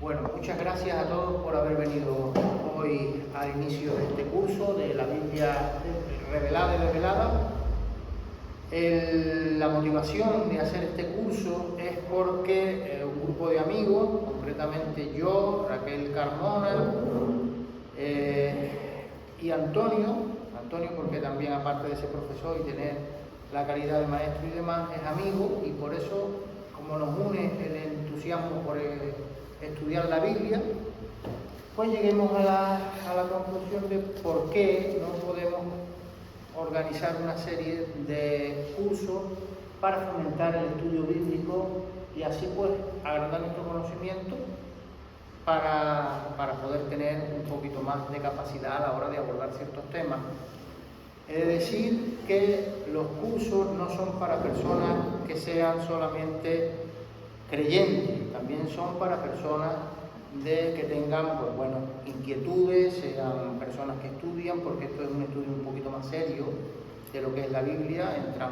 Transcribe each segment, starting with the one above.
Bueno, muchas gracias a todos por haber venido hoy al inicio de este curso de la Biblia revelada y revelada. La motivación de hacer este curso es porque un grupo de amigos, concretamente yo, Raquel Carmona y Antonio porque también aparte de ser profesor y tener la calidad de maestro y demás, es amigo, y por eso, como nos une el entusiasmo por estudiar la Biblia, pues lleguemos a la conclusión de por qué no podemos organizar una serie de cursos para fomentar el estudio bíblico y así pues agrandar nuestro conocimiento para poder tener un poquito más de capacidad a la hora de abordar ciertos temas. He de decir que los cursos no son para personas que sean solamente creyentes, también son para personas que tengan inquietudes, sean personas que estudian, porque esto es un estudio un poquito más serio de lo que es la Biblia. Entran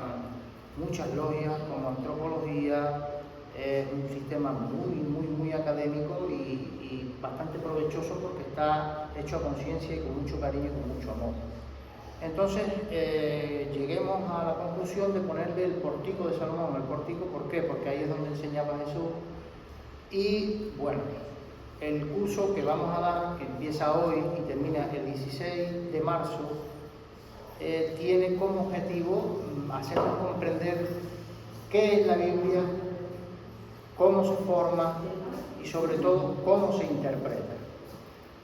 muchas logias como antropología, es un sistema muy académico y bastante provechoso porque está hecho a conciencia y con mucho cariño y con mucho amor. Entonces, lleguemos a la conclusión de ponerle el portico de Salomón. El portico, ¿por qué? Porque ahí es donde enseñaba Jesús. Y bueno, el curso que vamos a dar, que empieza hoy y termina el 16 de marzo, tiene como objetivo hacernos comprender qué es la Biblia, cómo se forma y sobre todo cómo se interpreta.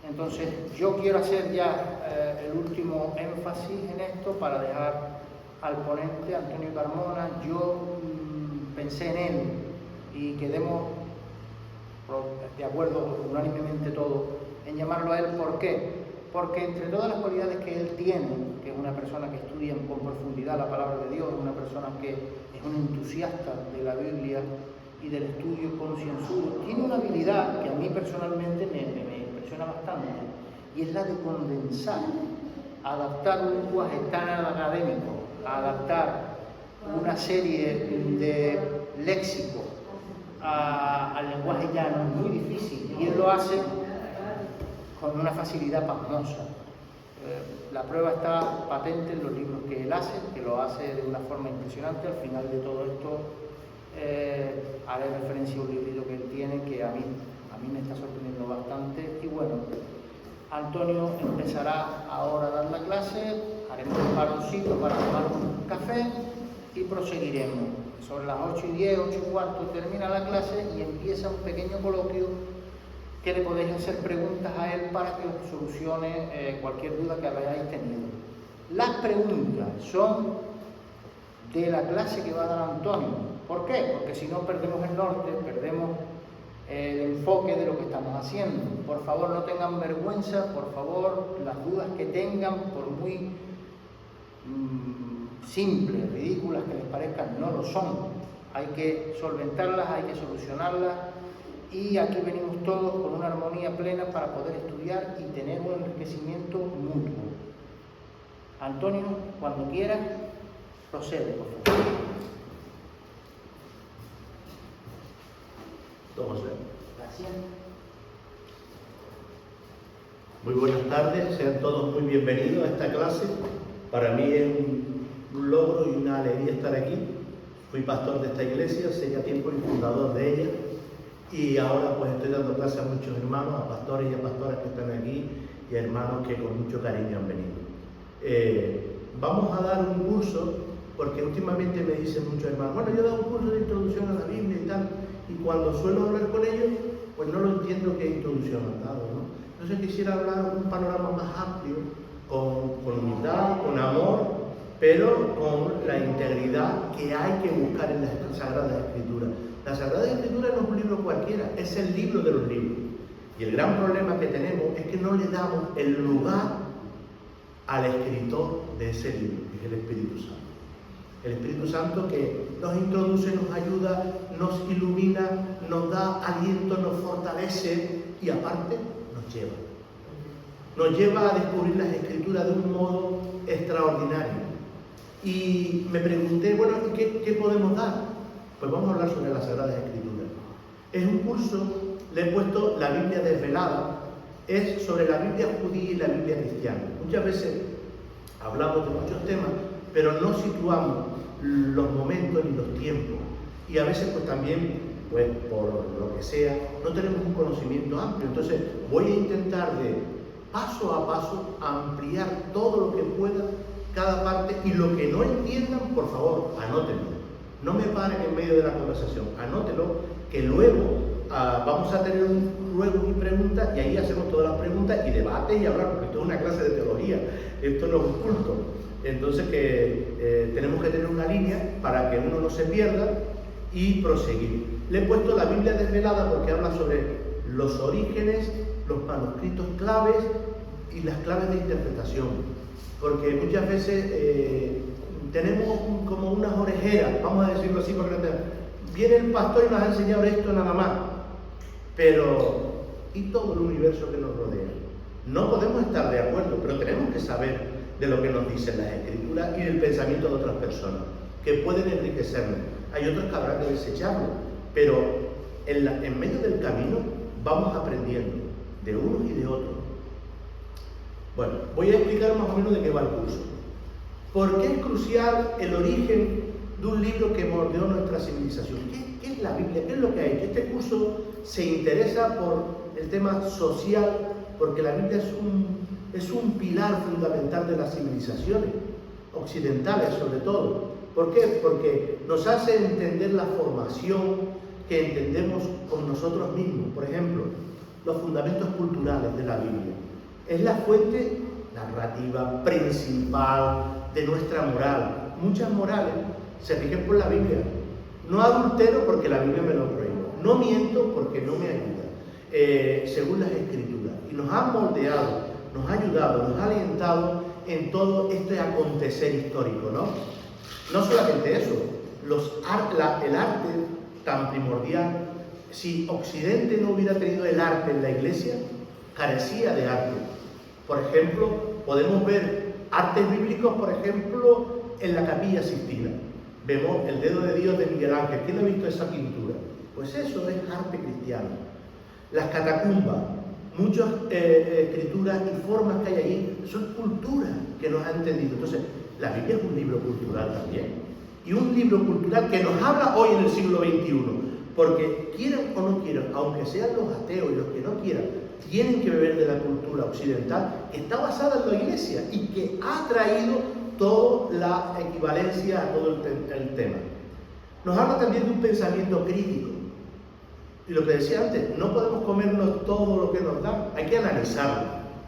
Entonces, yo quiero hacer ya el último énfasis en esto para dejar al ponente, Antonio Carmona. Yo pensé en él y quedemos de acuerdo unánimemente todos en llamarlo a él. ¿Por qué? Porque entre todas las cualidades que él tiene, que es una persona que estudia con profundidad la palabra de Dios, una persona que es un entusiasta de la Biblia y del estudio concienzudo, tiene una habilidad que a mí personalmente me impresiona bastante, y es la de condensar, adaptar un lenguaje tan académico, adaptar una serie de léxicos al lenguaje llano. Es muy difícil, y él lo hace con una facilidad pasmosa. La prueba está patente en los libros que él hace, que lo hace de una forma impresionante. Al final de todo esto haré referencia a un librito que él tiene que a mí me está sorprendiendo bastante. Y bueno, Antonio empezará ahora a dar la clase, haremos un paroncito para tomar un café y proseguiremos. Sobre las 8:10, 8:15 termina la clase y empieza un pequeño coloquio que le podéis hacer preguntas a él para que os solucione cualquier duda que hayáis tenido. Las preguntas son de la clase que va a dar Antonio. ¿Por qué? Porque si no perdemos el norte, perdemos el enfoque de lo que estamos haciendo. Por favor, no tengan vergüenza, por favor, las dudas que tengan, por muy simples, ridículas que les parezcan, no lo son. Hay que solventarlas, hay que solucionarlas, y aquí venimos todos con una armonía plena para poder estudiar y tener un enriquecimiento mutuo. Antonio, cuando quieras, procede, por favor. Gracias. Muy buenas tardes, sean todos muy bienvenidos a esta clase. Para mí es un logro y una alegría estar aquí. Fui pastor de esta iglesia hace ya tiempo y fundador de ella, y ahora pues estoy dando clases a muchos hermanos, a pastores y a pastoras que están aquí, y a hermanos que con mucho cariño han venido. Vamos a dar un curso, porque últimamente me dicen muchos hermanos, bueno, yo he dado un curso de introducción a la Biblia y tal, y cuando suelo hablar con ellos, pues no lo entiendo qué introducción han dado, ¿no? Entonces quisiera hablar un panorama más amplio, con humildad, con amor, pero con la integridad que hay que buscar en las Sagradas Escrituras. La Sagrada Escritura no es un libro cualquiera, es el libro de los libros. Y el gran problema que tenemos es que no le damos el lugar al escritor de ese libro, que es el Espíritu Santo. El Espíritu Santo que nos introduce, nos ayuda, nos ilumina, nos da aliento, nos fortalece y aparte nos lleva. Nos lleva a descubrir las Escrituras de un modo extraordinario. Y me pregunté, bueno, ¿qué podemos dar? Pues vamos a hablar sobre las Sagradas Escrituras. Es un curso, le he puesto la Biblia desvelada, es sobre la Biblia judía y la Biblia cristiana. Muchas veces hablamos de muchos temas, pero no situamos los momentos ni los tiempos. Y a veces pues también, pues por lo que sea, no tenemos un conocimiento amplio. Entonces voy a intentar de paso a paso ampliar todo lo que pueda cada parte, y lo que no entiendan, por favor, anótenlo. No me paren en medio de la conversación, anótelo, que luego vamos a tener un ruego y preguntas, y ahí hacemos todas las preguntas y debates y hablar, porque esto es una clase de teología, esto no es un culto. Entonces tenemos que tener una línea para que uno no se pierda y proseguir. Le he puesto la Biblia desvelada porque habla sobre los orígenes, los manuscritos claves y las claves de interpretación, porque muchas veces tenemos como unas orejeras, vamos a decirlo así, porque viene el pastor y nos ha enseñado esto nada más, pero ¿y todo el universo que nos rodea? No podemos estar de acuerdo, pero tenemos que saber de lo que nos dicen las Escrituras y del pensamiento de otras personas, que pueden enriquecernos. Hay otros que habrá que desecharlo, pero en medio del camino vamos aprendiendo de unos y de otros. Bueno, voy a explicar más o menos de qué va el curso. ¿Por qué es crucial el origen de un libro que moldeó nuestra civilización? ¿Qué es la Biblia? ¿Qué es lo que hay? Este curso se interesa por el tema social, porque la Biblia es un pilar fundamental de las civilizaciones occidentales, sobre todo. ¿Por qué? Porque nos hace entender la formación que entendemos con nosotros mismos. Por ejemplo, los fundamentos culturales de la Biblia. Es la fuente narrativa principal de nuestra moral. Muchas morales se rigen por la Biblia. No adultero porque la Biblia me lo prohíbe. No miento porque no me ayuda. Según las Escrituras. Y nos ha moldeado, nos ha ayudado, nos ha alentado en todo este acontecer histórico, ¿no? No solamente eso, el arte tan primordial. Si Occidente no hubiera tenido el arte en la Iglesia, carecía de arte. Por ejemplo, podemos ver artes bíblicos, por ejemplo, en la Capilla Sixtina. Vemos el dedo de Dios de Miguel Ángel. ¿Quién ha visto esa pintura? Pues eso es arte cristiano. Las catacumbas, muchas escrituras y formas que hay allí, son culturas que nos han entendido. Entonces, la Biblia es un libro cultural también. Y un libro cultural que nos habla hoy en el siglo XXI. Porque quieran o no quieran, aunque sean los ateos y los que no quieran, tienen que beber de la cultura occidental que está basada en la Iglesia y que ha traído toda la equivalencia a todo el tema. Nos habla también de un pensamiento crítico. Y lo que decía antes, no podemos comernos todo lo que nos dan, hay que analizarlo.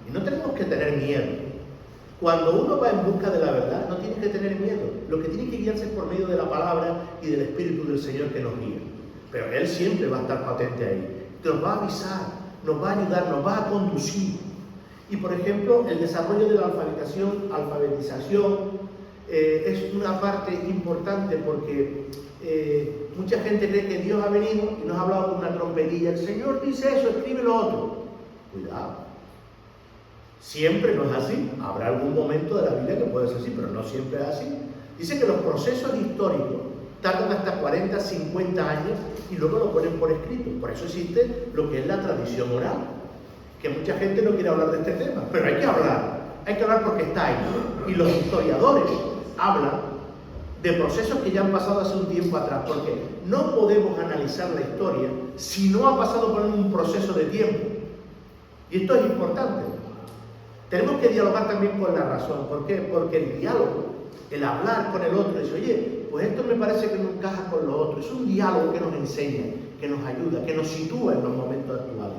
Y no tenemos que tener miedo. Cuando uno va en busca de la verdad, no tiene que tener miedo. Lo que tiene que guiarse es por medio de la palabra y del Espíritu del Señor que nos guía. Pero Él siempre va a estar patente ahí. Nos va a avisar, nos va a ayudar, nos va a conducir. Y por ejemplo, el desarrollo de la alfabetización es una parte importante porque mucha gente cree que Dios ha venido y nos ha hablado con una trompetilla. El Señor dice eso, escribe lo otro. Cuidado. Siempre no es así. Habrá algún momento de la Biblia que puede ser así, pero no siempre es así. Dice que los procesos históricos tardan hasta 40, 50 años y luego lo ponen por escrito. Por eso existe lo que es la tradición oral, que mucha gente no quiere hablar de este tema, pero hay que hablar porque está ahí. Y los historiadores hablan de procesos que ya han pasado hace un tiempo atrás, porque no podemos analizar la historia si no ha pasado por un proceso de tiempo. Y esto es importante. Tenemos que dialogar también con la razón. ¿Por qué? Porque el diálogo, el hablar con el otro, dice, oye, pues esto me parece que no encaja con lo otro. Es un diálogo que nos enseña, que nos ayuda, que nos sitúa en los momentos actuales.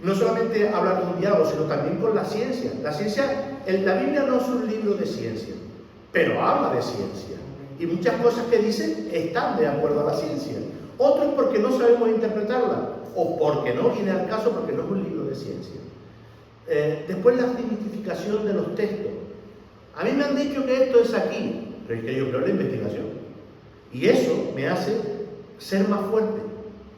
No solamente hablar de un diálogo, sino también con la ciencia. La Biblia no es un libro de ciencia, pero habla de ciencia. Y muchas cosas que dicen están de acuerdo a la ciencia. Otros porque no sabemos interpretarla, o porque no viene al caso, porque no es un libro de ciencia. Después la significación de los textos. A mí me han dicho que esto es aquí, pero es que yo creo en la investigación. Y eso me hace ser más fuerte.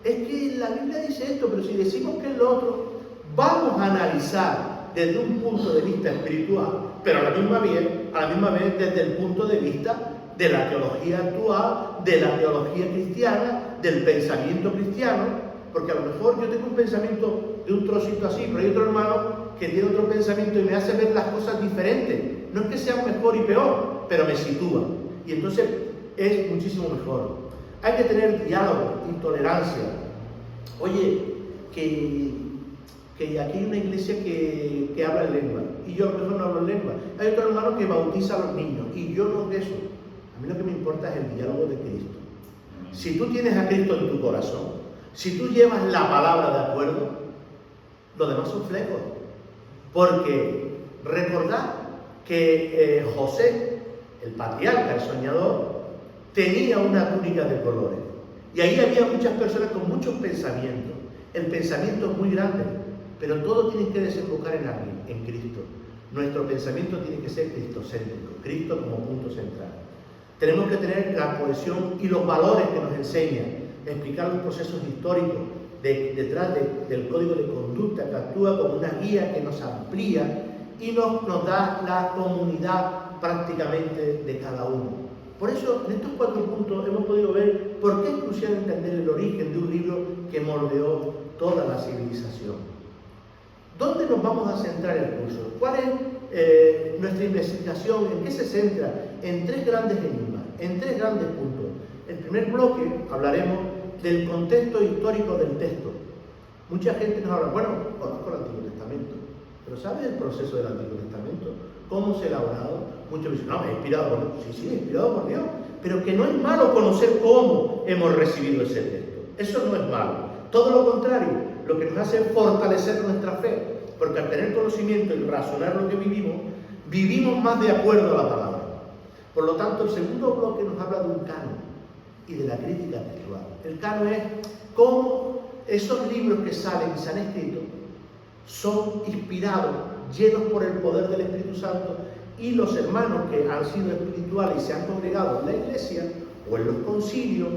Es que la Biblia dice esto, pero si decimos que es lo otro, vamos a analizar desde un punto de vista espiritual, pero a la misma vez desde el punto de vista de la teología actual, de la teología cristiana, del pensamiento cristiano, porque a lo mejor yo tengo un pensamiento de un trocito así, pero hay otro hermano que tiene otro pensamiento y me hace ver las cosas diferentes. No es que sean mejor y peor, pero me sitúa. Y entonces es muchísimo mejor. Hay que tener diálogo y tolerancia. Oye, que aquí hay una iglesia que habla en lengua, y yo a lo mejor no hablo en lengua. Hay otro hermano que bautiza a los niños, y yo no de eso. A mí lo que me importa es el diálogo de Cristo. Si tú tienes a Cristo en tu corazón, si tú llevas la palabra de acuerdo, lo demás son flecos. Porque recordad que José, el patriarca, el soñador, tenía una túnica de colores. Y ahí había muchas personas con muchos pensamientos. El pensamiento es muy grande, pero todo tiene que desembocar en alguien, en Cristo. Nuestro pensamiento tiene que ser cristocéntrico, Cristo como punto central. Tenemos que tener la cohesión y los valores que nos enseña, explicar los procesos históricos detrás del código de conducta que actúa como una guía que nos amplía y nos da la comunidad prácticamente de cada uno. Por eso, en estos 4 puntos hemos podido ver por qué es crucial entender el origen de un libro que moldeó toda la civilización. ¿Dónde nos vamos a centrar el curso? ¿Cuál es nuestra investigación? ¿En qué se centra? En 3 grandes enigmas, en 3 grandes puntos. En el primer bloque hablaremos del contexto histórico del texto. Mucha gente nos habla, bueno, conozco el Antiguo Testamento, pero ¿sabes el proceso del Antiguo Testamento? ¿Cómo se ha elaborado? Muchos dicen, no, me he inspirado por Dios. Sí, inspirado por Dios. Pero que no es malo conocer cómo hemos recibido ese texto. Eso no es malo. Todo lo contrario, lo que nos hace es fortalecer nuestra fe. Porque al tener conocimiento y razonar lo que vivimos más de acuerdo a la palabra. Por lo tanto, el segundo bloque nos habla de un canon y de la crítica textual. El canon es cómo esos libros que salen y se han escrito son inspirados, llenos por el poder del Espíritu Santo, y los hermanos que han sido espirituales y se han congregado en la iglesia o en los concilios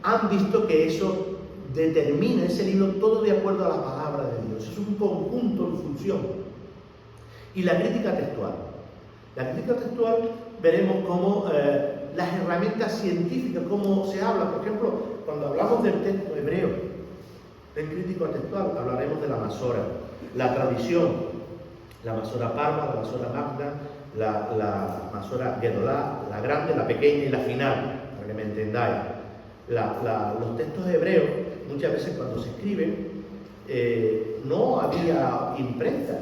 han visto que eso determina ese libro todo de acuerdo a la palabra de Dios. Es un conjunto en función. Y la crítica textual. La crítica textual veremos cómo las herramientas científicas, cómo se habla. Por ejemplo, cuando hablamos del texto hebreo, del crítico textual, hablaremos de la Masora, la tradición, la Masora Parva, la Masora Magna, la Masora Gedolá, la grande, la pequeña y la final, para que me entendáis. Los textos hebreos, muchas veces cuando se escriben, no había imprenta,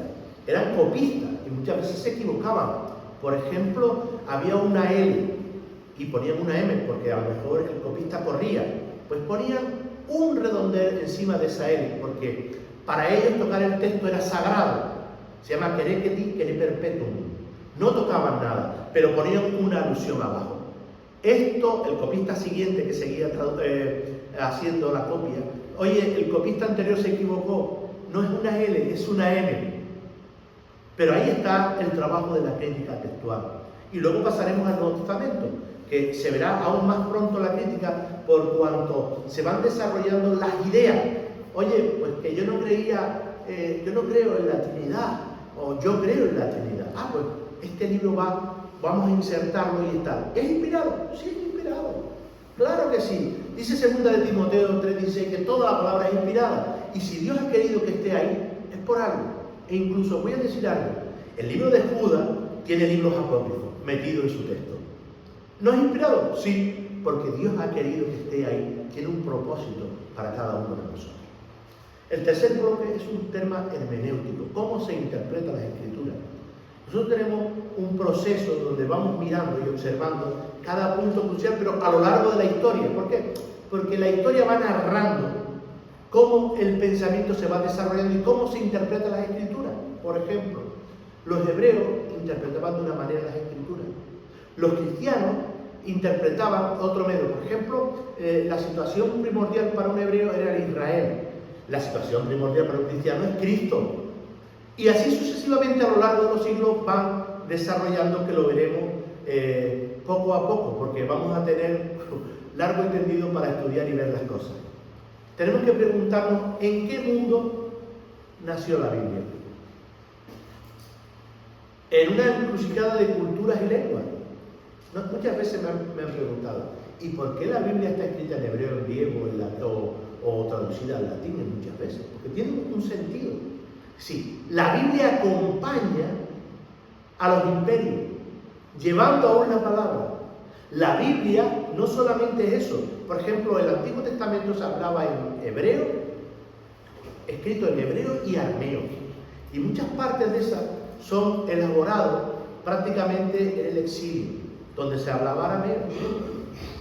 eran copistas y muchas veces se equivocaban. Por ejemplo, había una L y ponían una M porque a lo mejor el copista corría, pues ponían un redondel encima de esa L porque para ellos tocar el texto era sagrado. Se llama quereketi quere perpetuum. No tocaban nada, pero ponían una alusión abajo. Esto, el copista siguiente que seguía haciendo la copia, oye, el copista anterior se equivocó, no es una L, es una M. Pero ahí está el trabajo de la crítica textual. Y luego pasaremos al Nuevo Testamento, que se verá aún más pronto la crítica por cuanto se van desarrollando las ideas. Oye, pues que yo no creo en la Trinidad, o yo creo en la Trinidad. Ah, pues este libro vamos a insertarlo y tal. ¿Es inspirado? Sí, es inspirado. Claro que sí. Dice 2 de Timoteo 3:16 que toda la palabra es inspirada. Y si Dios ha querido que esté ahí, es por algo. E incluso voy a decir algo. El libro de Judas tiene libros apócrifos metidos en su texto. ¿No es inspirado? Sí, porque Dios ha querido que esté ahí. Tiene un propósito para cada uno de nosotros. El tercer bloque es un tema hermenéutico. ¿Cómo se interpretan las Escrituras? Nosotros tenemos un proceso donde vamos mirando y observando cada punto crucial, pero a lo largo de la historia. ¿Por qué? Porque la historia va narrando cómo el pensamiento se va desarrollando y cómo se interpretan las Escrituras. Por ejemplo, los hebreos interpretaban de una manera las Escrituras. Los cristianos interpretaban otro medio. Por ejemplo, la situación primordial para un hebreo era el Israel. La situación primordial para un cristiano es Cristo. Y así sucesivamente a lo largo de los siglos van desarrollando, que lo veremos poco a poco, porque vamos a tener largo entendido para estudiar y ver las cosas. Tenemos que preguntarnos en qué mundo nació la Biblia. En una encrucijada de culturas y lenguas. Muchas veces me han preguntado, ¿Y por qué la Biblia está escrita en hebreo, en griego o traducida al latín muchas veces? Porque tiene un sentido. Sí, la Biblia acompaña a los imperios, llevando aún la palabra. La Biblia no solamente es eso. Por ejemplo, el Antiguo Testamento se hablaba en hebreo, escrito en hebreo y arameo. Y muchas partes de esas son elaboradas prácticamente en el exilio, donde se hablaba arameo,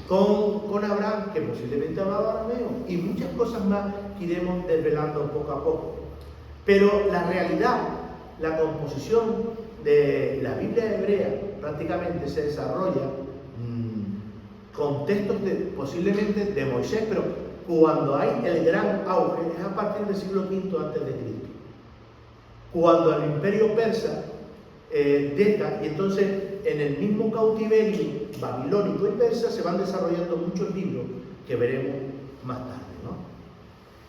con Abraham, que posiblemente hablaba arameo, y muchas cosas más que iremos desvelando poco a poco. Pero la realidad, la composición de la Biblia hebrea prácticamente se desarrolla con textos posiblemente de Moisés, pero cuando hay el gran auge es a partir del siglo V a.C., cuando el imperio persa deja, y entonces en el mismo cautiverio babilónico y persa se van desarrollando muchos libros que veremos más tarde, ¿no?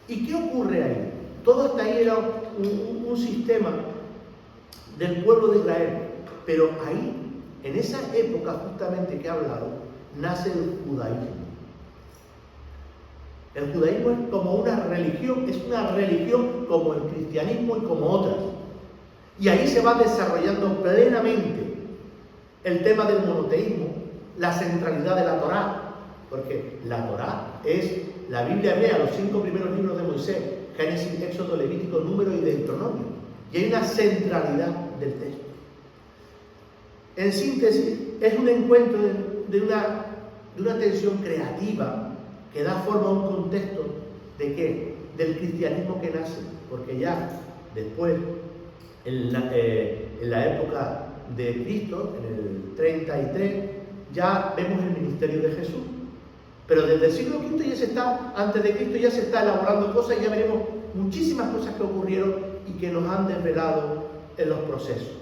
¿Y qué ocurre ahí? Todo hasta ahí era un sistema del pueblo de Israel, pero ahí, en esa época justamente que he hablado, nace el judaísmo. El judaísmo es como una religión como el cristianismo y como otras. Y ahí se va desarrollando plenamente el tema del monoteísmo, la centralidad de la Torá, porque la Torá es la Biblia hebrea, los 5 primeros libros de Moisés, Génesis, Éxodo, Levítico, Número y Deuteronomio. Y hay una centralidad del texto. En síntesis, es un encuentro de una tensión creativa que da forma a un contexto ¿de qué? Del cristianismo que nace, porque ya después, en la época de Cristo, en el 33, ya vemos el ministerio de Jesús. Pero desde el siglo V antes de Cristo ya se está elaborando cosas y ya veremos muchísimas cosas que ocurrieron y que nos han desvelado en los procesos.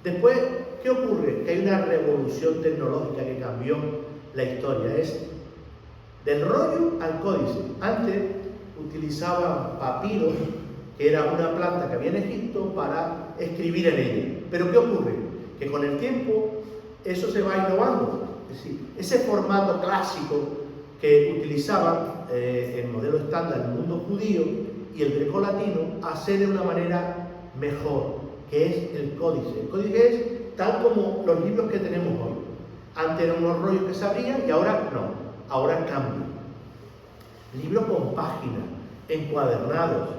Después, ¿qué ocurre? Que hay una revolución tecnológica que cambió la historia. Es del rollo al códice. Antes utilizaban papiros, que era una planta que había en Egipto, para escribir en ella. Pero ¿qué ocurre? Que con el tiempo eso se va innovando. Es decir, ese formato clásico que utilizaban el modelo estándar del mundo judío y el grecolatino, hacer de una manera mejor, que es el códice. El códice es tal como los libros que tenemos hoy. Antes eran unos rollos que se abrían y ahora no, ahora cambia. Libros con páginas, encuadernados,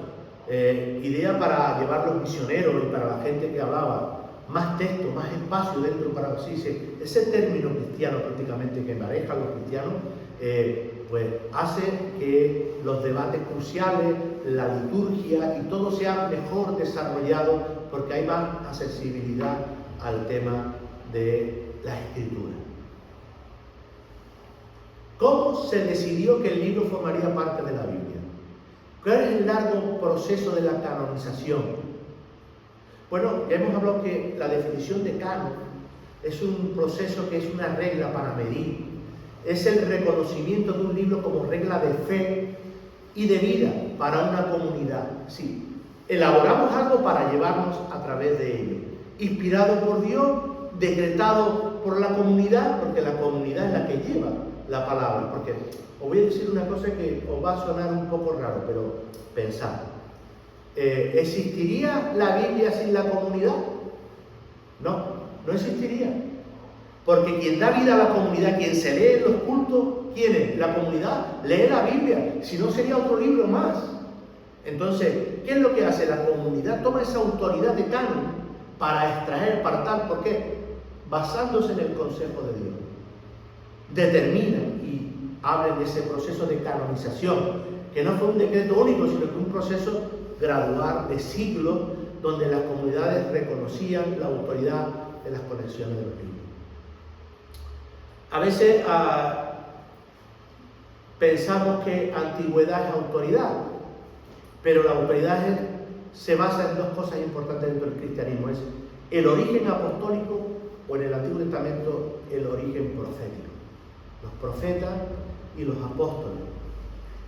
idea para llevar los misioneros y para la gente que hablaba, más texto, más espacio dentro para así ese término cristiano prácticamente que manejan los cristianos, pues hace que los debates cruciales, la liturgia y todo sea mejor desarrollado porque hay más accesibilidad al tema de la escritura. ¿Cómo se decidió que el libro formaría parte de la Biblia? ¿Cuál es el largo proceso de la canonización? Bueno, ya hemos hablado que la definición de canon es un proceso que es una regla para medir. Es el reconocimiento de un libro como regla de fe y de vida para una comunidad. Sí, elaboramos algo para llevarnos a través de ello. Inspirado por Dios, decretado por la comunidad, porque la comunidad es la que lleva la palabra. Porque os voy a decir una cosa que os va a sonar un poco raro, pero pensad. ¿Existiría la Biblia sin la comunidad? No, no existiría. Porque quien da vida a la comunidad, quien se lee en los cultos, ¿quién es? La comunidad lee la Biblia, si no sería otro libro más. Entonces, ¿qué es lo que hace? La comunidad toma esa autoridad de canon para extraer, para tal, ¿por qué? Basándose en el consejo de Dios. Determina y habla de ese proceso de canonización, que no fue un decreto único, sino que un proceso gradual de siglos, donde las comunidades reconocían la autoridad de las conexiones de los libros. A veces pensamos que antigüedad es autoridad, pero la autoridad se basa en dos cosas importantes dentro del cristianismo: es el origen apostólico o en el Antiguo Testamento el origen profético, los profetas y los apóstoles.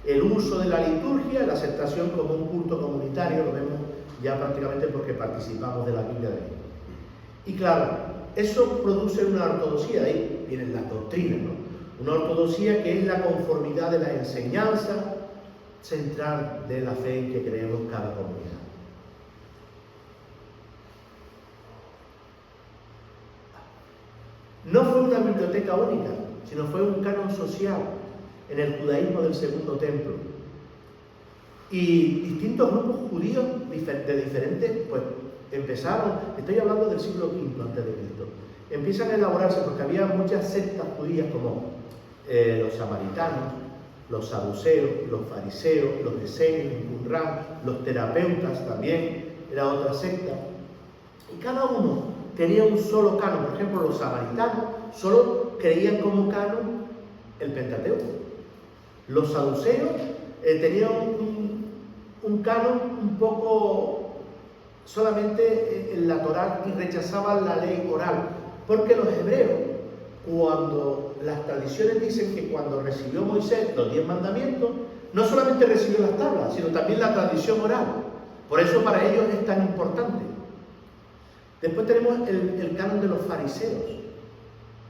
El uso de la liturgia, la aceptación como un culto comunitario, lo vemos ya prácticamente porque participamos de la Biblia de Dios. Y claro, eso produce una ortodoxia, ahí vienen las doctrinas, ¿no? Una ortodoxia que es la conformidad de la enseñanza central de la fe en que creemos cada comunidad. No fue una biblioteca única, sino fue un canon social en el judaísmo del Segundo Templo. Y distintos grupos judíos de diferentes, pues empezaron, estoy hablando del siglo V a.C., empiezan a elaborarse porque había muchas sectas judías como los samaritanos, los saduceos, los fariseos, los esenios, Qumran, los terapeutas también, era otra secta. Y cada uno tenía un solo canon. Por ejemplo, los samaritanos solo creían como canon el Pentateuco. Los saduceos tenían un canon un poco solamente en la Torá y rechazaban la ley oral, porque los hebreos, cuando las tradiciones dicen que cuando recibió Moisés los 10 mandamientos, no solamente recibió las tablas, sino también la tradición oral. Por eso para ellos es tan importante. Después tenemos el canon de los fariseos.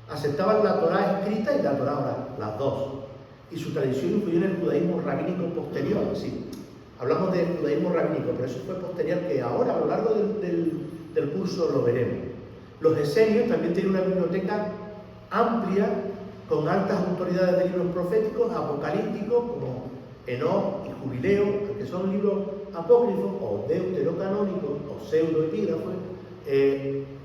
Aceptaban la Torá escrita y la Torá oral, las dos. Y su tradición influyó en el judaísmo rabínico posterior. Sí, hablamos del judaísmo rabínico, pero eso fue posterior, que ahora a lo largo del curso lo veremos. Los esenios también tienen una biblioteca amplia, con altas autoridades de libros proféticos, apocalípticos, como Enoc y Jubileo, que son libros apócrifos, o deuterocanónicos, o pseudoepígrafos.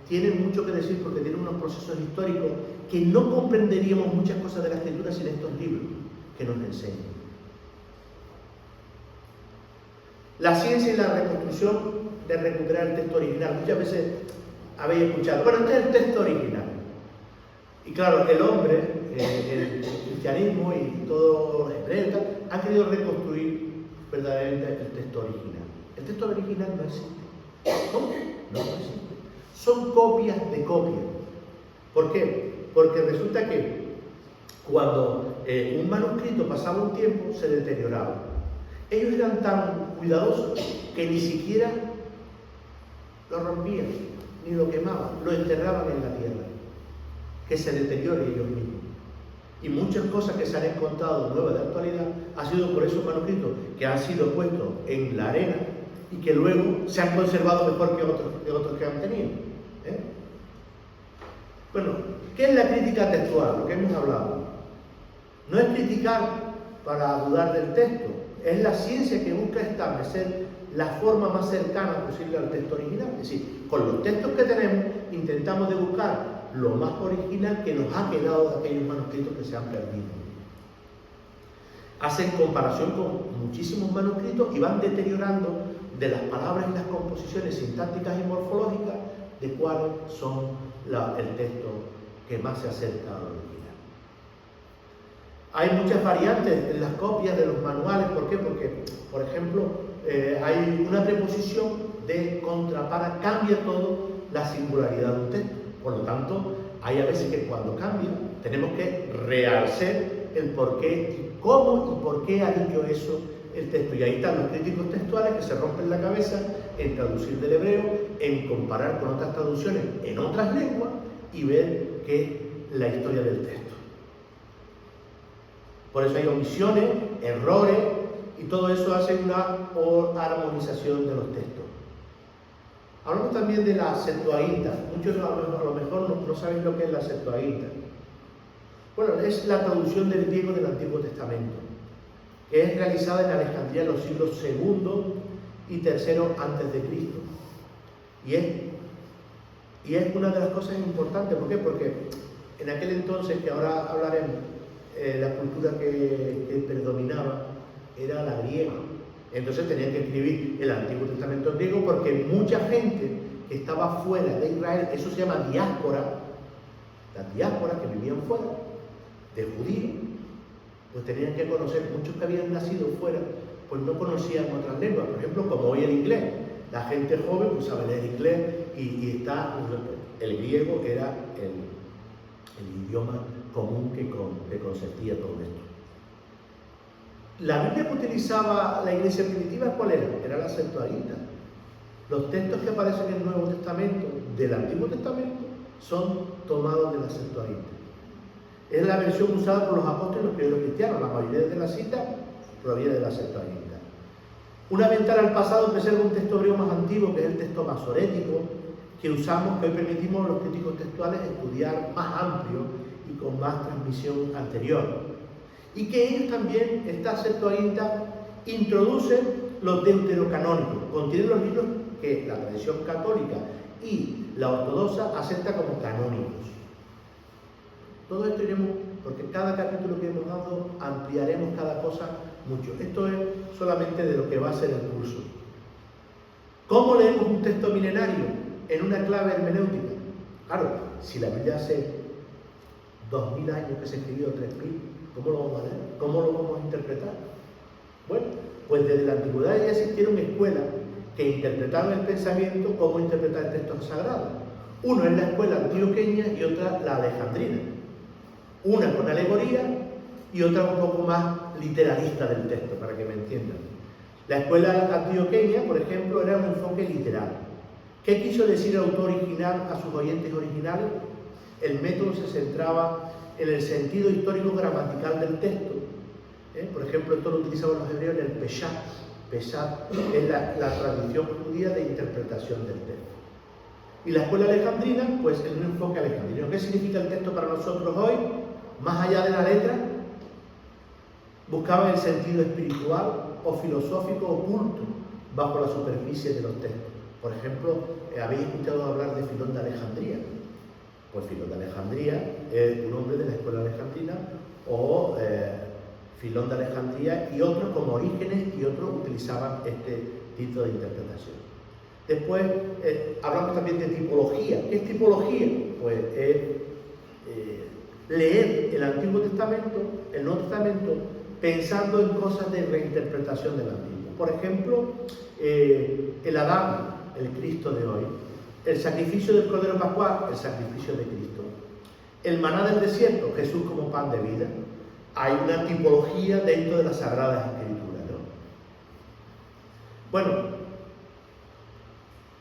Tienen mucho que decir porque tienen unos procesos históricos que no comprenderíamos muchas cosas de la escritura sin estos libros que nos enseñan. La ciencia y la reconstrucción de recuperar el texto original. Muchas veces habéis escuchado, bueno, este es el texto original. Y claro, el hombre, el cristianismo y todos los hebreos han querido reconstruir verdaderamente el texto original. El texto original no existe. ¿Cómo? No existe. Son copias de copias. ¿Por qué? Porque resulta que cuando un manuscrito pasaba un tiempo, se deterioraba. Ellos eran tan cuidadosos que ni siquiera lo rompían, ni lo quemaban, lo enterraban en la tierra, que se deteriore ellos mismos. Y muchas cosas que se han encontrado nuevas de actualidad han sido por esos manuscritos que han sido puestos en la arena y que luego se han conservado mejor que otros que han tenido. Bueno, ¿qué es la crítica textual? Lo que hemos hablado. No es criticar para dudar del texto, es la ciencia que busca establecer la forma más cercana posible al texto original. Es decir, con los textos que tenemos intentamos de buscar lo más original que nos ha quedado de aquellos manuscritos que se han perdido. Hacen comparación con muchísimos manuscritos y van deteriorando de las palabras y las composiciones sintácticas y morfológicas de cuáles son el texto que más se acerca al original. Hay muchas variantes en las copias de los manuales. ¿Por qué? Porque, por ejemplo, hay una preposición de contra para, cambia todo la singularidad de un texto. Por lo tanto, hay a veces que cuando cambia tenemos que realcer el por qué y cómo y por qué ha dicho eso el texto. Y ahí están los críticos textuales que se rompen la cabeza en traducir del hebreo, en comparar con otras traducciones en otras lenguas y ver qué es la historia del texto. Por eso hay omisiones, errores, y todo eso hace una armonización de los textos. Hablamos también de la Septuaginta. Muchos a lo mejor no saben lo que es la Septuaginta. Bueno, es la traducción del griego del Antiguo Testamento, que es realizada en Alejandría en los siglos II y III antes de Cristo. Y es una de las cosas importantes. ¿Por qué? Porque en aquel entonces, que ahora hablaremos, la cultura que predominaba era la griega. Entonces tenían que escribir el Antiguo Testamento en griego porque mucha gente que estaba fuera de Israel, eso se llama diáspora, las diásporas que vivían fuera, de judíos, pues tenían que conocer. Muchos que habían nacido fuera, pues no conocían otras lenguas, por ejemplo, como hoy el inglés. La gente joven pues sabe leer inglés y el griego era el idioma común que consentía todo esto. La Biblia que utilizaba la iglesia primitiva, ¿cuál era? Era la Septuaginta. Los textos que aparecen en el Nuevo Testamento, del Antiguo Testamento, son tomados de la Septuaginta. Es la versión usada por los apóstoles y los primeros cristianos. La mayoría de las citas proviene de la Septuaginta. Una ventana al pasado preserva un texto griego más antiguo, que es el texto masorético, que usamos, que hoy permitimos a los críticos textuales estudiar más amplio y con más transmisión anterior. Y que ellos también, esta Septuaginta, introducen los deuterocanónicos, contienen los libros que la tradición católica y la ortodoxa acepta como canónicos. Todo esto iremos, porque cada capítulo que hemos dado ampliaremos cada cosa mucho. Esto es solamente de lo que va a ser el curso. ¿Cómo leemos un texto milenario en una clave hermenéutica? Claro, si la Biblia hace 2000 años que se escribió, 3000, ¿cómo lo vamos a leer? ¿Cómo lo vamos a interpretar? Bueno, pues desde la antigüedad ya existieron escuelas que interpretaron el pensamiento, cómo interpretar el texto sagrado. Uno es la escuela antioqueña y otra la alejandrina. Una con alegoría y otra un poco más literalista del texto, para que me entiendan. La escuela antioqueña, por ejemplo, era un enfoque literal. ¿Qué quiso decir el autor original a sus oyentes originales? El método se centraba en el sentido histórico gramatical del texto. Por ejemplo, esto lo utilizaban los hebreos en el Peshat. Peshat es la tradición judía de interpretación del texto. Y la escuela alejandrina, pues en un enfoque alejandrino. ¿Qué significa el texto para nosotros hoy? Más allá de la letra, buscaban el sentido espiritual o filosófico oculto bajo la superficie de los textos. Por ejemplo, ¿habéis escuchado hablar de Filón de Alejandría? Pues Filón de Alejandría es un hombre de la escuela alejandrina, o Filón de Alejandría y otros como Orígenes y otros utilizaban este tipo de interpretación. Después hablamos también de tipología. ¿Qué es tipología? Pues es leer el Antiguo Testamento, el Nuevo Testamento, pensando en cosas de reinterpretación del Antiguo. Por ejemplo, el Adán, el Cristo de hoy, el sacrificio del Cordero Pascual, el sacrificio de Cristo, el maná del desierto, Jesús como pan de vida. Hay una tipología dentro de las Sagradas Escrituras, ¿no? Bueno,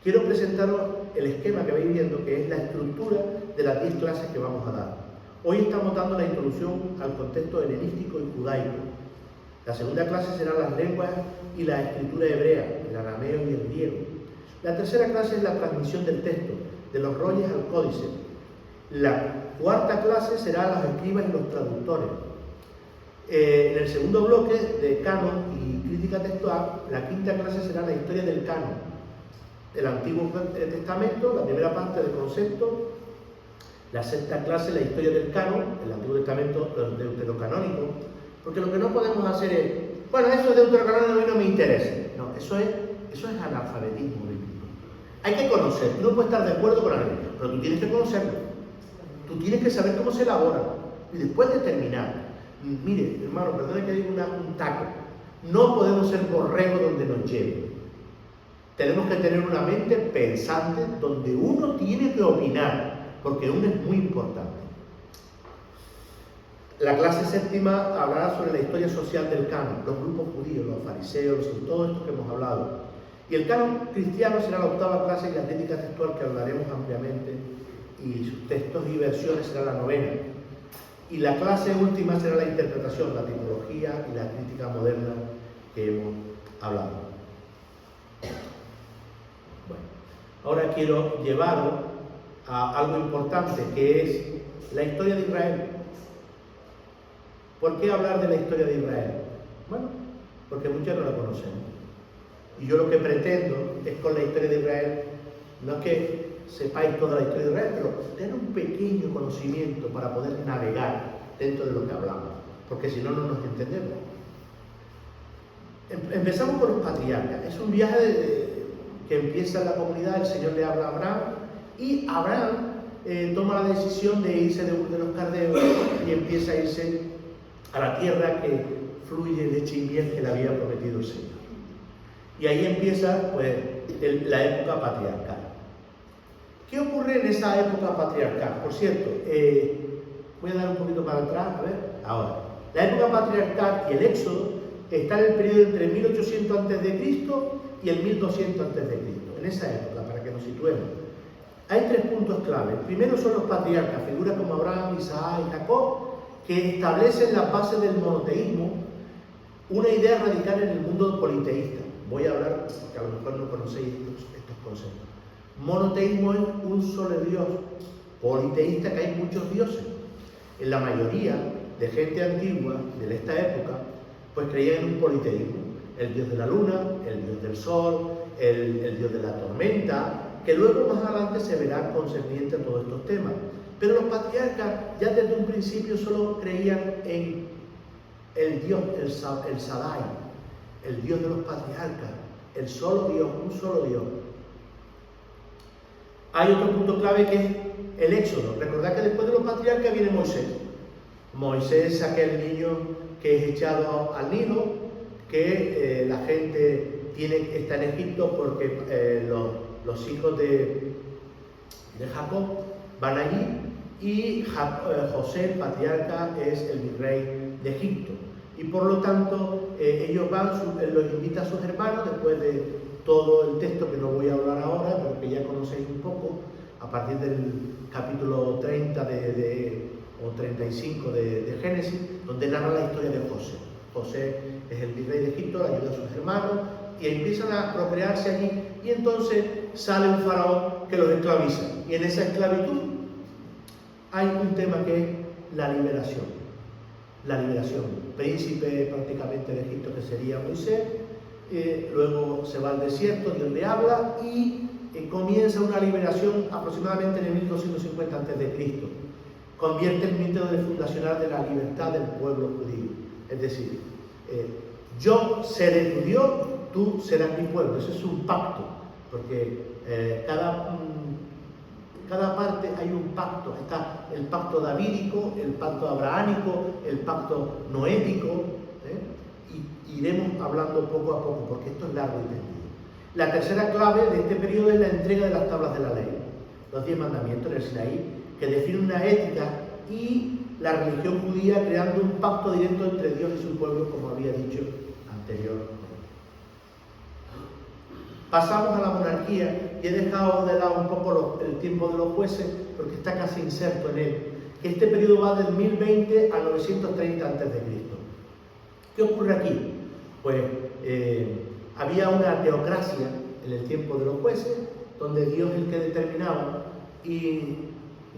quiero presentaros el esquema que vais viendo, que es la estructura de las 10 clases que vamos a dar. Hoy estamos dando la introducción al contexto helenístico y judaico. La segunda clase será las lenguas y la escritura hebrea, el arameo y el griego. La tercera clase es la transmisión del texto, de los rollos al códice. La cuarta clase será los escribas y los traductores. En el segundo bloque de canon y crítica textual, la quinta clase será la historia del canon, el Antiguo Testamento, la primera parte del concepto. La sexta clase, la historia del canon, el Antiguo Testamento deuterocanónico, porque lo que no podemos hacer es, bueno, eso es deuterocanónico, a mí no me interesa. No, eso es analfabetismo bíblico. Hay que conocer, tú no puedes estar de acuerdo con la ley, pero tú tienes que conocerlo. Tú tienes que saber cómo se elabora y después determinar. Mire, hermano, perdone que diga un taco. No podemos ser borregos donde nos lleve. Tenemos que tener una mente pensante donde uno tiene que opinar, porque uno es muy importante. La clase séptima hablará sobre la historia social del canon, los grupos judíos, los fariseos y todo esto que hemos hablado. Y el canon cristiano será la octava clase y la crítica textual, que hablaremos ampliamente, y sus textos y versiones será la novena. Y la clase última será la interpretación, la tipología y la crítica moderna que hemos hablado. Bueno, ahora quiero llevaros a algo importante, que es la historia de Israel. ¿Por qué hablar de la historia de Israel? Bueno, porque muchos no la conocemos. Y yo lo que pretendo es, con la historia de Israel, no es que sepáis toda la historia de Israel, pero tener un pequeño conocimiento para poder navegar dentro de lo que hablamos, porque si no, no nos entendemos. Empezamos por los patriarcas. Es un viaje que empieza en la comunidad. El Señor le habla a Abraham, y Abraham toma la decisión de irse de los caldeos y empieza a irse a la tierra que fluye leche y miel, que le había prometido el Señor. Y ahí empieza, pues, la época patriarcal. ¿Qué ocurre en esa época patriarcal? Por cierto, voy a dar un poquito para atrás, a ver, ahora. La época patriarcal y el Éxodo está en el periodo entre 1800 a.C. y el 1200 a.C., en esa época, para que nos situemos. Hay tres puntos clave. El primero son los patriarcas, figuras como Abraham, Isaac y Jacob, que establecen las bases del monoteísmo, una idea radical en el mundo politeísta. Voy a hablar, porque a lo mejor no conocéis estos conceptos. Monoteísmo es un solo Dios. Politeísta, que hay muchos dioses. En la mayoría de gente antigua de esta época, pues creían en un politeísmo. El dios de la luna, el dios del sol, el dios de la tormenta, que luego más adelante se verá concerniente a todos estos temas. Pero los patriarcas ya desde un principio solo creían en el Dios, el Shaddai, el Dios de los patriarcas, el solo Dios, un solo Dios. Hay otro punto clave que es el Éxodo. Recordad que después de los patriarcas viene Moisés. Moisés es aquel niño que es echado al Nilo, que la gente está en Egipto porque los hijos de Jacob van allí y José, el patriarca, es el virrey de Egipto. Y por lo tanto, ellos van, los invita a sus hermanos, después de todo el texto que no voy a hablar ahora, pero que ya conocéis un poco, a partir del capítulo 30 o 35 de Génesis, donde narra la historia de José. José es el virrey de Egipto, le ayuda a sus hermanos, y empiezan a procrearse allí, y entonces sale un faraón que los esclaviza. Y en esa esclavitud hay un tema que es la liberación. La liberación. Príncipe prácticamente de Egipto, que sería Moisés, luego se va al desierto, Dios le habla, y comienza una liberación aproximadamente en el 1250 a.C. Convierte el mito fundacional de la libertad del pueblo judío. Es decir, yo seré tu Dios, tú serás mi pueblo. Eso es un pacto, porque cada parte hay un pacto. Está el pacto davídico, el pacto abrahámico, el pacto noético, y iremos hablando poco a poco, porque esto es largo y tendido. La tercera clave de este periodo es la entrega de las tablas de la ley, los 10 mandamientos en el Sinaí, que definen una ética y la religión judía, creando un pacto directo entre Dios y su pueblo, como había dicho anteriormente. Pasamos a la monarquía, y he dejado de lado un poco el tiempo de los jueces, porque está casi inserto en él. Este periodo va del 1020 a 930 a.C. ¿Qué ocurre aquí? Pues había una teocracia en el tiempo de los jueces, donde Dios es el que determinaba, y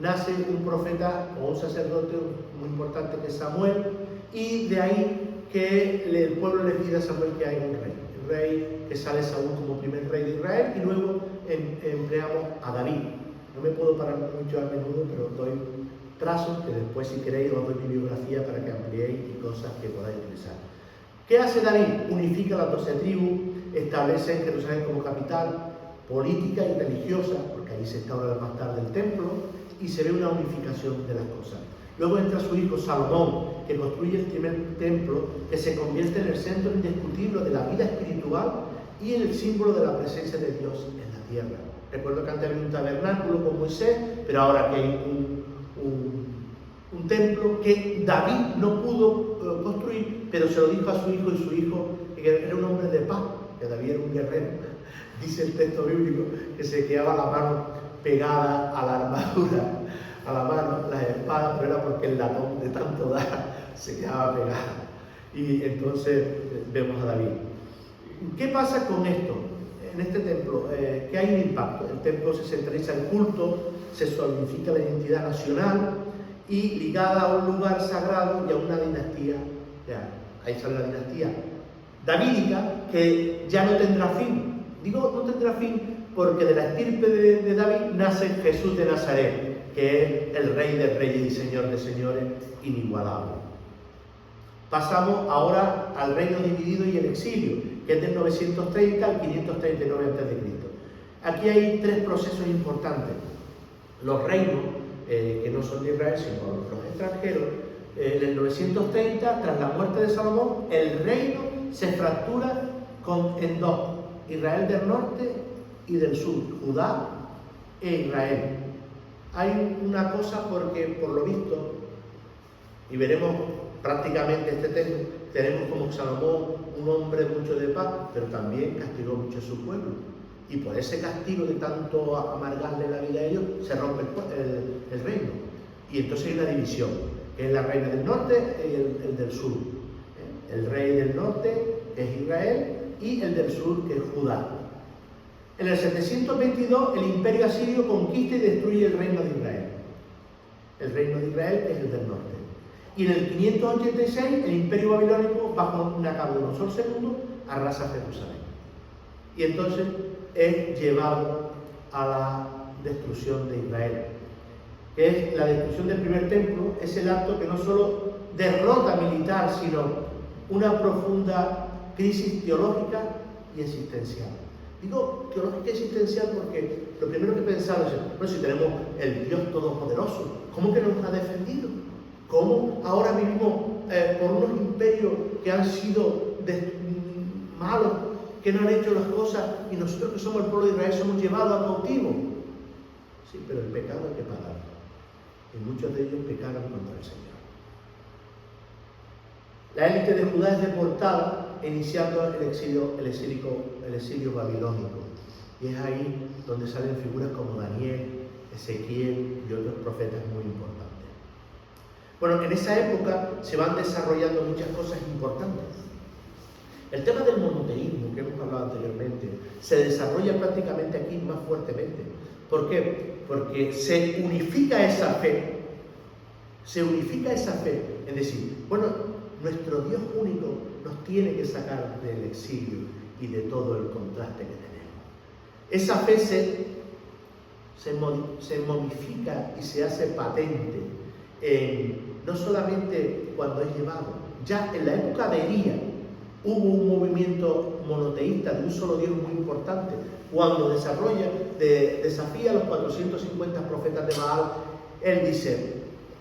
nace un profeta o un sacerdote muy importante que es Samuel, y de ahí que el pueblo le pide a Samuel que haya un rey. El rey que sale Saúl como primer rey de Israel, y luego empleamos a David. No me puedo parar mucho a menudo, pero doy trazos que después, si queréis, os doy mi biografía para que ampliéis y cosas que podáis utilizar. ¿Qué hace David? Unifica las 12 tribus, establece en Jerusalén como capital política y religiosa, porque ahí se instaura más tarde el templo, y se ve una unificación de las cosas. Luego entra su hijo Salomón, que construye el primer templo, que se convierte en el centro indiscutible de la vida espiritual y en el símbolo de la presencia de Dios en la tierra. Recuerdo que antes había un tabernáculo con Moisés, pero ahora que hay un templo que David no pudo construir, pero se lo dijo a su hijo, y su hijo era un hombre de paz, que David era un guerrero. Dice el texto bíblico que se quedaba la mano pegada a la armadura, a la mano, la espada, pero era porque el latón de tanto dar se quedaba pegada. Y entonces vemos a David. ¿Qué pasa con esto? En este templo, que hay un impacto. El templo se centraliza el culto, se solidifica la identidad nacional y ligada a un lugar sagrado y a una dinastía. Ahí sale la dinastía davídica, que ya no tendrá fin. Digo, no tendrá fin porque de la estirpe de David nace Jesús de Nazaret, que es el Rey de Reyes y Señor de Señores, inigualable. Pasamos ahora al reino dividido y el exilio, que es del 930 al 539 a.C. Aquí hay tres procesos importantes. Los reinos, que no son de Israel, sino los extranjeros, en el 930, tras la muerte de Salomón, el reino se fractura en dos: Israel del norte y del sur, Judá e Israel. Hay una cosa, porque por lo visto, y veremos prácticamente este tema, tenemos como Salomón un hombre mucho de paz, pero también castigó mucho a su pueblo. Y por ese castigo de tanto amargarle la vida a ellos, se rompe el reino. Y entonces hay una división, que es la reina del norte y el del sur. El rey del norte, que es Israel, y el del sur, que es Judá. En el 722, el imperio asirio conquista y destruye el reino de Israel. El reino de Israel es el del norte. Y en el 586, el imperio babilónico, bajo Nabucodonosor II, arrasa Jerusalén. Y entonces es llevado a la destrucción de Israel, que es la destrucción del primer templo. Es el acto que no solo derrota militar, sino una profunda crisis teológica y existencial. Digo teológica y existencial porque lo primero que pensaba es, bueno, si tenemos el Dios Todopoderoso, ¿cómo que nos ha defendido? ¿Cómo ahora vivimos por unos imperios que han sido malos, que no han hecho las cosas, y nosotros que somos el pueblo de Israel somos llevados a cautivo? Sí, pero el pecado hay que pagarlo. Y muchos de ellos pecaron contra el Señor. La élite de Judá es deportada, iniciando el exilio babilónico. Y es ahí donde salen figuras como Daniel, Ezequiel y otros profetas muy importantes. Bueno, en esa época se van desarrollando muchas cosas importantes. El tema del monoteísmo, que hemos hablado anteriormente, se desarrolla prácticamente aquí más fuertemente. ¿Por qué? Porque se unifica esa fe. Se unifica esa fe. Es decir, bueno, nuestro Dios único nos tiene que sacar del exilio y de todo el contraste que tenemos. Esa fe se momifica y se hace patente, no solamente cuando es llevado. Ya en la época de Elías hubo un movimiento monoteísta de un solo Dios muy importante. Cuando desafía a los 450 profetas de Baal, él dice: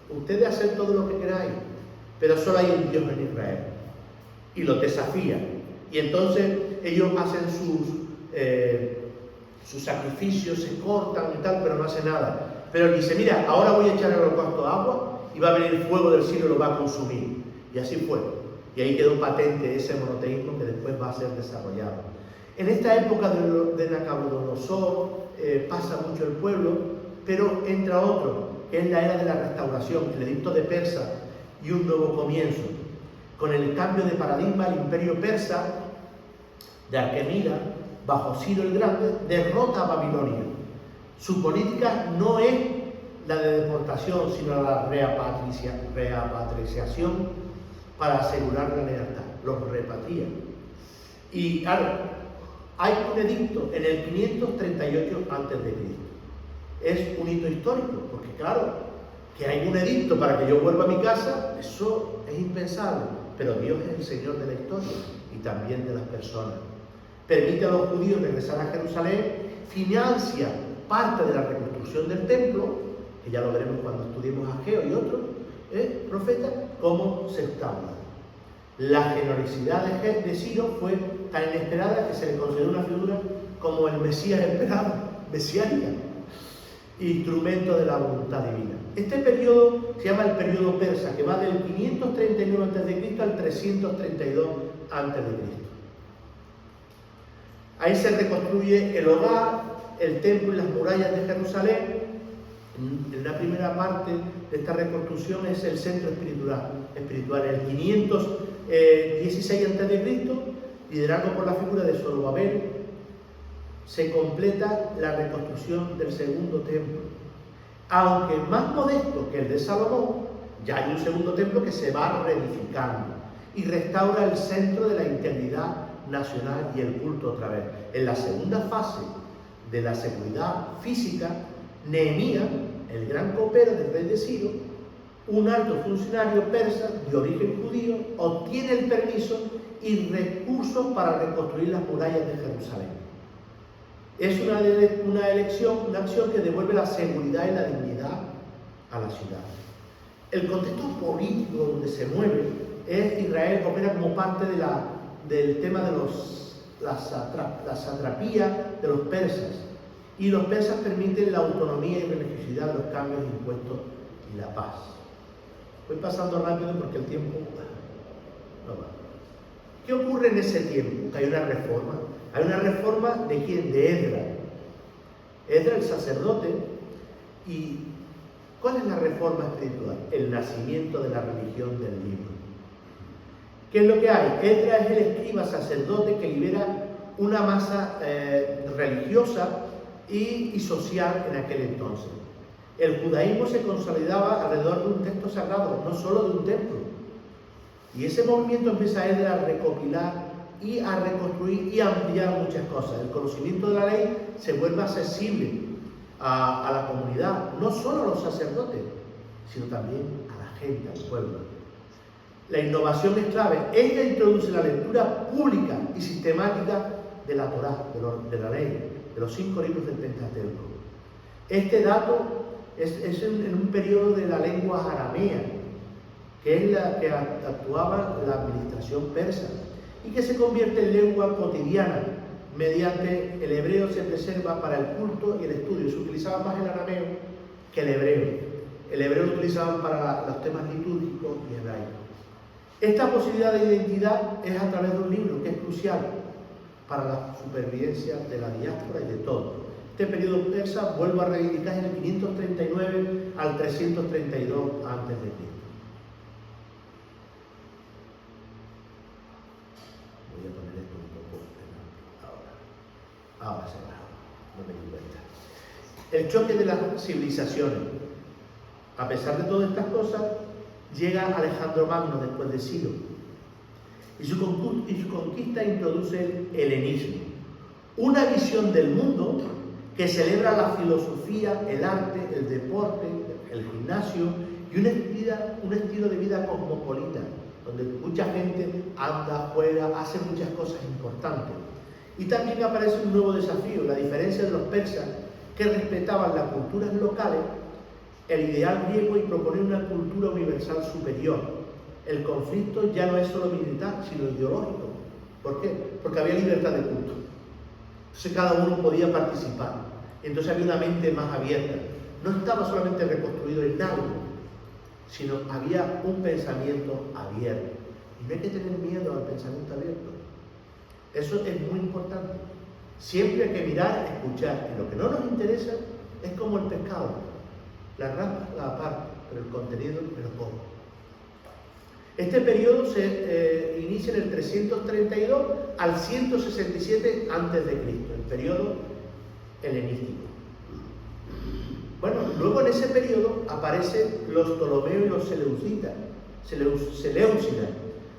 ustedes hacen todo lo que queráis, pero solo hay un Dios en Israel. Y los desafía. Y entonces ellos hacen sus sacrificios, se cortan y tal, pero no hace nada. Pero él dice: mira, ahora voy a echar el holocausto agua y va a venir el fuego del cielo y lo va a consumir. Y así fue. Y ahí quedó patente ese monoteísmo que después va a ser desarrollado. En esta época de Nabucodonosor pasa mucho el pueblo, pero entra otro, que es la era de la restauración, el edicto de Persa y un nuevo comienzo. Con el cambio de paradigma, el imperio persa de Arquemida, bajo Ciro el Grande, derrota a Babilonia. Su política no es la de deportación, sino la repatriación para asegurar la lealtad. Los repatrían. Y claro, hay un edicto en el 538 a.C. Es un hito histórico, porque claro, que hay un edicto para que yo vuelva a mi casa, eso es impensable. Pero Dios es el Señor de la historia y también de las personas. Permite a los judíos regresar a Jerusalén, financia parte de la reconstrucción del templo, que ya lo veremos cuando estudiemos a Ageo y otros profetas, cómo se instaura. La generosidad de Ciro fue tan inesperada que se le consideró una figura como el Mesías esperado, mesiánica, instrumento de la voluntad divina. Este periodo se llama el periodo persa, que va del 539 a.C. al 332 a.C. Ahí se reconstruye el hogar, el templo y las murallas de Jerusalén. En la primera parte de esta reconstrucción es el centro espiritual. En el 516 a.C., liderado por la figura de Zorobabel, se completa la reconstrucción del segundo templo. Aunque más modesto que el de Salomón, ya hay un segundo templo que se va reedificando y restaura el centro de la integridad nacional y el culto otra vez. En la segunda fase de la seguridad física, Nehemías, el gran copero del rey de Ciro, un alto funcionario persa de origen judío, obtiene el permiso y recursos para reconstruir las murallas de Jerusalén. Es una acción que devuelve la seguridad y la dignidad a la ciudad. El contexto político donde se mueve es Israel opera como parte del tema de la satrapía de los persas. Y los persas permiten la autonomía y religiosidad de los cambios de impuestos y la paz. Voy pasando rápido porque el tiempo no va. ¿Qué ocurre en ese tiempo? Que hay una reforma. Hay una reforma ¿de quién? De Esdras. Esdras, el sacerdote. ¿Y cuál es la reforma espiritual? El nacimiento de la religión del libro. ¿Qué es lo que hay? Esdras es el escriba sacerdote que libera una masa religiosa y social en aquel entonces. El judaísmo se consolidaba alrededor de un texto sagrado, no solo de un templo. Y ese movimiento empieza a recopilar y a reconstruir y a ampliar muchas cosas. El conocimiento de la ley se vuelve accesible a la comunidad, no solo a los sacerdotes, sino también a la gente, al pueblo. La innovación es clave. Ella introduce la lectura pública y sistemática de la Torá, de la ley, de los 5 libros del Pentateuco. Este dato es en un periodo de la lengua aramea, que es la que actuaba la administración persa, y que se convierte en lengua cotidiana. Mediante el hebreo se preserva para el culto y el estudio. Se utilizaba más el arameo que el hebreo. El hebreo lo utilizaban para los temas litúrgicos y hebraicos. Esta posibilidad de identidad es a través de un libro que es crucial para la supervivencia de la diáspora y de todo. Este periodo persa vuelve a reivindicar en el 539 al 332 a.C. Voy a poner esto un poco ahora se va, no me di cuenta. El choque de las civilizaciones. A pesar de todas estas cosas, llega Alejandro Magno después de Ciro, y su conquista introduce el helenismo, una visión del mundo que celebra la filosofía, el arte, el deporte, el gimnasio y un estilo de vida cosmopolita, donde mucha gente anda, juega, hace muchas cosas importantes. Y también aparece un nuevo desafío, la diferencia de los persas, que respetaban las culturas locales, el ideal griego, y proponer una cultura universal superior. El conflicto ya no es solo militar, sino ideológico. ¿Por qué? Porque había libertad de culto. Entonces cada uno podía participar. Entonces había una mente más abierta. No estaba solamente reconstruido en algo, sino había un pensamiento abierto. Y no hay que tener miedo al pensamiento abierto. Eso es muy importante. Siempre hay que mirar, escuchar. Y lo que no nos interesa es como el pescado. La rama la parte, pero el contenido me lo como. Este periodo se inicia en el 332 al 167 a.C., el periodo helenístico. Bueno, luego en ese periodo aparecen los Ptolomeos y los Seleucidas,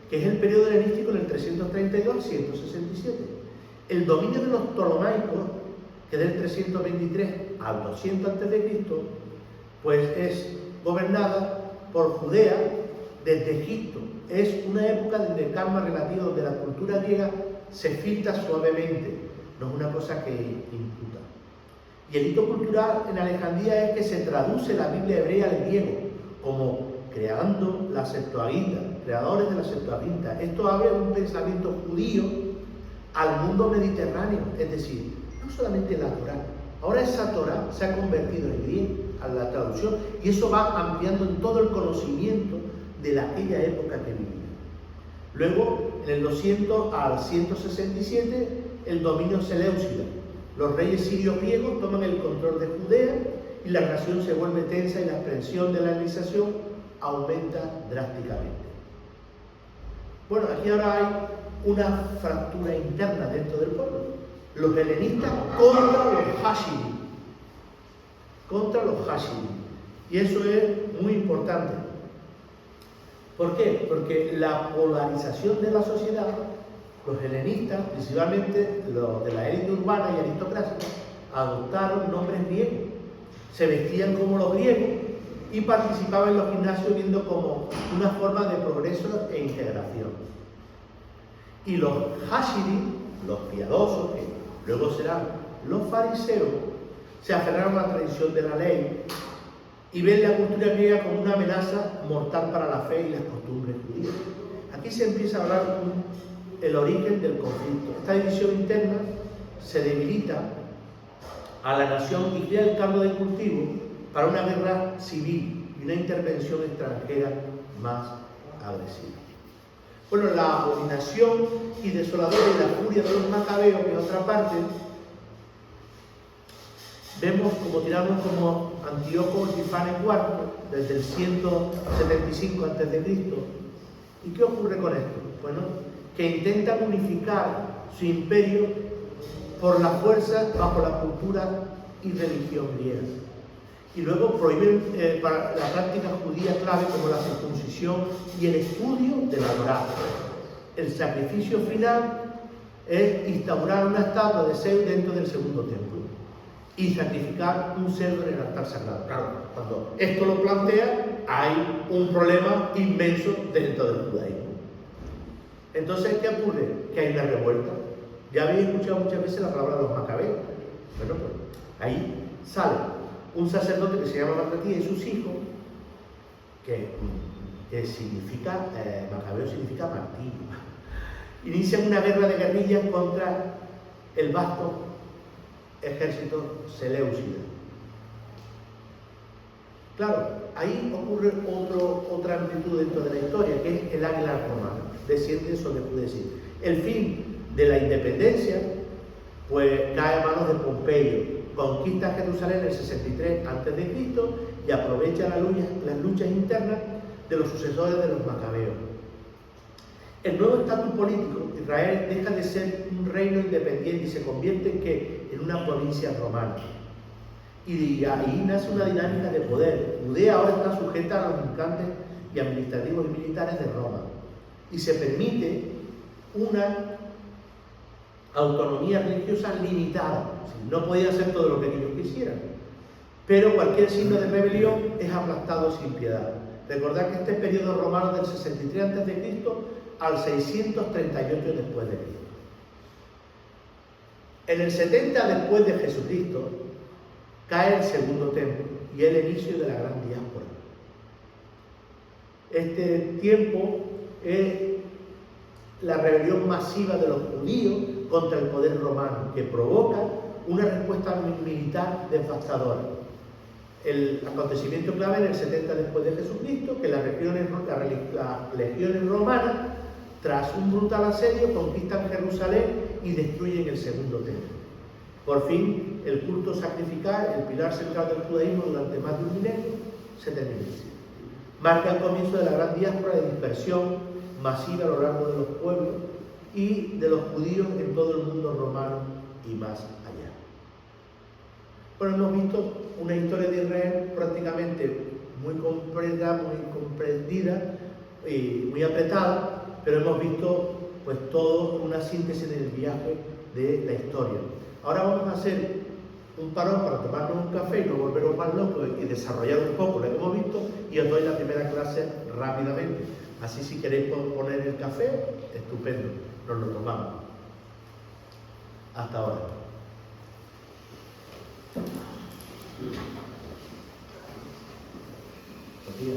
que es el periodo helenístico en el 332 al 167. El dominio de los ptolomaicos, que es del 323 al 200 a.C., pues es gobernada por Judea desde Egipto. Es una época de calma relativa donde la cultura griega se filtra suavemente, no es una cosa que imputa. Y el hito cultural en Alejandría es que se traduce la Biblia hebrea al griego, como creando la Septuaginta, creadores de la Septuaginta. Esto abre un pensamiento judío al mundo mediterráneo, es decir, no solamente la Torá. Ahora esa Torá se ha convertido en griego a la traducción, y eso va ampliando en todo el conocimiento de aquella época que vivía. Luego, en el 200 al 167, el dominio seleucida. Los reyes sirios griegos toman el control de Judea y la nación se vuelve tensa y la extensión de la helenízación aumenta drásticamente. Bueno, aquí ahora hay una fractura interna dentro del pueblo. Los helenistas contra los hashidi. Y eso es muy importante. ¿Por qué? Porque la polarización de la sociedad, los helenistas, principalmente los de la élite urbana y aristocrática, adoptaron nombres griegos, se vestían como los griegos y participaban en los gimnasios viendo como una forma de progreso e integración. Y los hashidi, los piadosos, que luego serán los fariseos, se aferraron a la tradición de la ley y ven la cultura griega como una amenaza mortal para la fe y las costumbres judías. Aquí se empieza a hablar el origen del conflicto. Esta división interna se debilita a la nación y crea el caldo de cultivo para una guerra civil y una intervención extranjera más agresiva. Bueno, la abominación y desoladora y la furia de los macabeos, que es otra parte, vemos como tiranos como Antíoco Epífanes IV, desde el 175 a.C. ¿Y qué ocurre con esto? Bueno, que intentan unificar su imperio por la fuerza bajo la cultura y religión griegas. Y luego prohíben para la práctica judía clave como la circuncisión y el estudio de la Torá. El sacrificio final es instaurar una estatua de Zeus dentro del segundo templo y sacrificar un cerdo en el altar sagrado. Claro, cuando esto lo plantea, hay un problema inmenso dentro del judaísmo. Entonces, ¿qué ocurre? Que hay una revuelta. Ya habéis escuchado muchas veces la palabra de los macabeos. Bueno, pues ahí sale un sacerdote que se llama Matatias y sus hijos, que significa, macabeo significa martillo. Inician una guerra de guerrillas contra el vasto ejército seleucida. Claro, ahí ocurre otra amplitud dentro de la historia, que es el águila romana. Desciende sobre, puede decir. El fin de la independencia, pues cae a manos de Pompeyo. Conquista Jerusalén en el 63 a.C. y aprovecha las luchas internas de los sucesores de los macabeos. El nuevo estatus político, Israel deja de ser un reino independiente y se convierte en una provincia romana. Y ahí nace una dinámica de poder. Judea ahora está sujeta a los implantes y administrativos y militares de Roma. Y se permite una autonomía religiosa limitada. No podía hacer todo lo que ellos quisieran. Pero cualquier signo de rebelión es aplastado sin piedad. Recordad que este periodo romano del 63 a.C. al 638 después de Cristo. En el 70 después de Jesucristo cae el segundo templo y el inicio de la gran diáspora. Este tiempo es la rebelión masiva de los judíos contra el poder romano, que provoca una respuesta militar devastadora. El acontecimiento clave en el 70 después de Jesucristo, que las legiones romanas, tras un brutal asedio, conquistan Jerusalén y destruyen el segundo templo. Por fin, el culto sacrificial, el pilar central del judaísmo durante más de un milenio, se termina. Marca el comienzo de la gran diáspora de dispersión masiva a lo largo de los pueblos y de los judíos en todo el mundo romano y más allá. Bueno, hemos visto una historia de Israel prácticamente muy completa, muy comprendida y muy apretada, pero hemos visto pues todo una síntesis del viaje de la historia. Ahora vamos a hacer un parón para tomarnos un café y no volvernos más locos y desarrollar un poco lo que hemos visto, y os doy la primera clase rápidamente. Así, si queréis poner el café, estupendo, nos lo tomamos. Hasta ahora. Sofía.